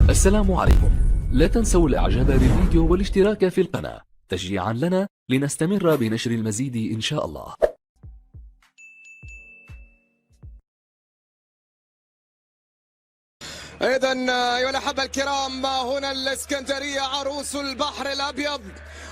السلام عليكم. لا تنسوا الاعجاب بالفيديو والاشتراك في القناة تشجيعا لنا لنستمر بنشر المزيد ان شاء الله. إذا أيها الأحبة الكرام، هنا الإسكندرية عروس البحر الأبيض،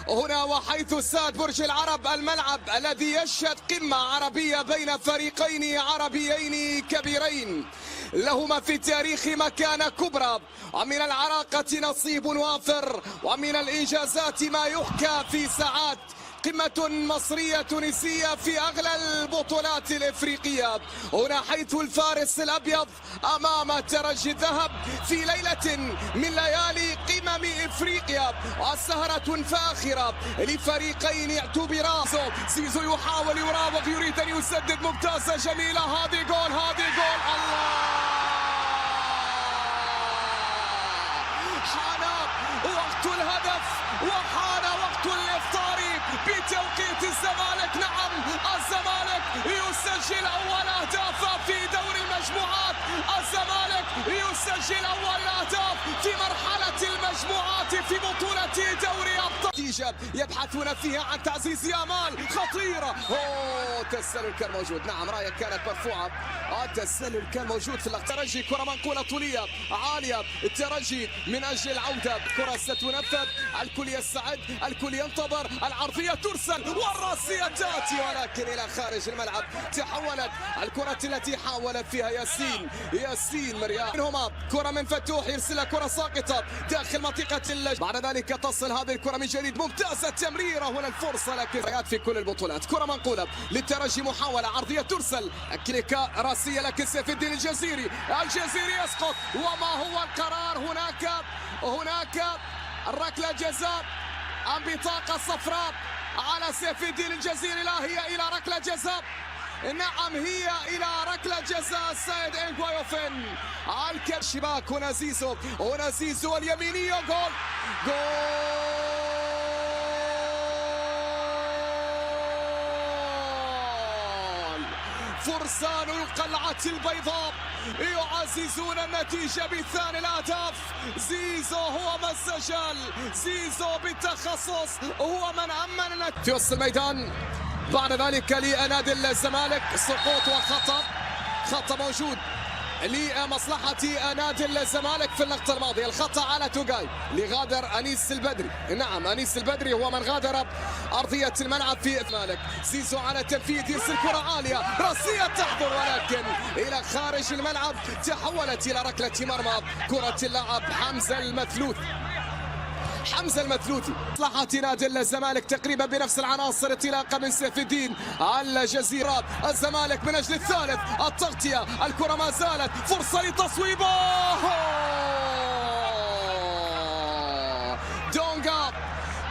هنا وحيث استاد برج العرب، الملعب الذي يشهد قمة عربية بين فريقين عربيين كبيرين لهما في التاريخ مكانة كبرى، ومن العراقة نصيب وافر، ومن الإنجازات ما يحكى في ساعات. قمة مصرية تونسية في أغلى البطولات الإفريقية، هنا حيث الفارس الأبيض أمام الترجي الذهب في ليلة من ليالي قمم إفريقيا، وسهرة فاخرة لفريقين اعتبرا. زيزو يحاول يراوغ، يريد أن يسدد، ممتازة جميلة، هذه جول، هذه جول. الله، حان وقت الهدف وحان وقت الإفطار بتوقيت الزمالك. نعم، الزمالك يسجل أول أهداف في دوري المجموعات، الزمالك يسجل أول أهداف في مرحلة المجموعات في بطولة دوري أبطال. نتيجة يبحثون فيها عن تعزيز آمال خطيرة. التسلل كان موجود، نعم، راية كانت مرفوعة، التسلل كان موجود في الترجي. كرة منقولة طولية عالية، الترجي من أجل العودة، كرة ستنفذ، الكل يستعد، الكل ينتظر، العرضية ترسل والراسية تأتي ولكن إلى خارج الملعب. تحولت الكرة التي حاولت فيها ياسين مرياح منهما، كرة من فتوح يرسلها، كرة ساقطة داخل منطقة بعد ذلك تصل هذه الكرة من جديد، ممتازة التمريرة، هنا الفرصة لكن في كل البطولات. كرة منقولة للترجي، محاولة عرضية ترسل، كليكا راسية لكن سيف الدين الجزيري يسقط. وما هو القرار؟ هناك الركلة جزاء أم بطاقة صفراء على سيف الدين الجزيري؟ لا، هي إلى ركلة جزاء. نعم، هي إلى ركلة جزاء السيد إنغوايوفين على الشباك. هنا زيزو اليمينية، جول فرسان القلعة البيضاء يعززون النتيجة بثاني الأهداف. زيزو هو من سجل، زيزو بالتخصص هو من أمن النتيجة في وسط الميدان. بعد ذلك لنادي الزمالك سقوط وخطأ موجود لمصلحة نادي الزمالك في اللقطة الماضية. الخطأ على توغاي لغادر أنيس البدري، نعم، أنيس البدري هو من غادر أرضية الملعب في الزمالك. زيزو على تنفيذ، يرسل كرة عالية، راسية تحضر ولكن إلى خارج الملعب، تحولت إلى ركلة مرمى. كرة اللاعب حمزة المثلوثي مصلحة نادي الزمالك تقريبا بنفس العناصر، انطلاقا من سيف الدين الجزيرة. الزمالك من أجل الثالث، التغطية، الكرة ما زالت، فرصة لتصويبه، دونغا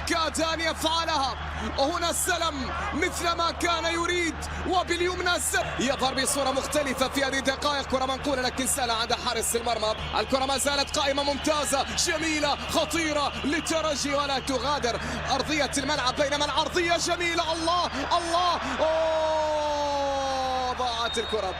كاد أن يفعلها. هنا السلم مثل ما كان يريد، وباليمنى يظهر بصورة مختلفة في هذه الدقائق. كرة منقولة لكن سهلة عند حارس المرمى، الكرة ما زالت قائمة، ممتازة جميلة خطيرة للترجي ولا تغادر أرضية الملعب، بينما العرضية جميلة. الله، ضاعت الكرة،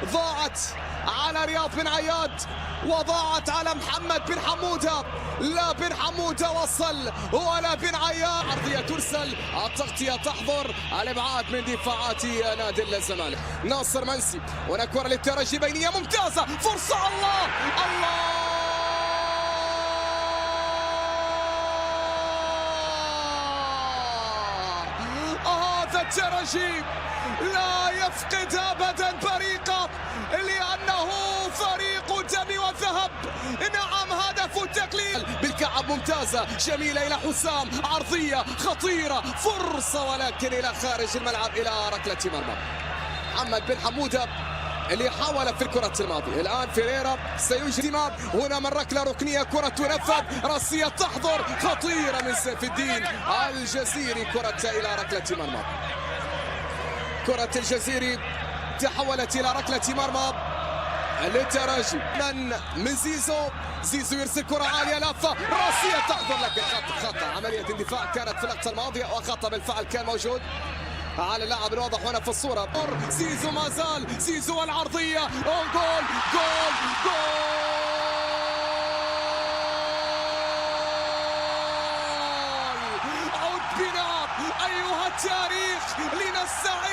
ضاعت على رياض بن عياد وضاعت على محمد بن حمودة. لا، بن حمودة وصل ولا بن عياد. عرضية ترسل، التغطية تحضر، الابعاد من دفاعات نادي الزمالك. ناصر منسي، هنا كرة للترجي بينية ممتازة، فرصة. الله، هذا الترجي لا يفقد ابدا بريقه، لانه فريق دم وذهب. نعم، هدف التقليل بالكعب، ممتازه جميله الى حسام، عرضيه خطيره، فرصه ولكن الى خارج الملعب، الى ركله مرمى. محمد بن حموده اللي حاول في الكرة الماضية، الآن فيريرا سيجري هنا من ركلة ركنية، كرة تنفذ، راسية تحضر، خطيرة من سيف الدين الجزيري، كرة إلى ركلة مرمى. كرة الجزيري تحولت إلى ركلة مرمى للترجي من زيزو يرسل كرة عالية، لافة، راسية تحضر لكن خطأ. عملية اندفاع كانت في اللقطة الماضية وخطأ بالفعل كان موجود على اللاعب الواضح هنا في الصورة. زيزو ما زال، زيزو العرضية، جول السعيد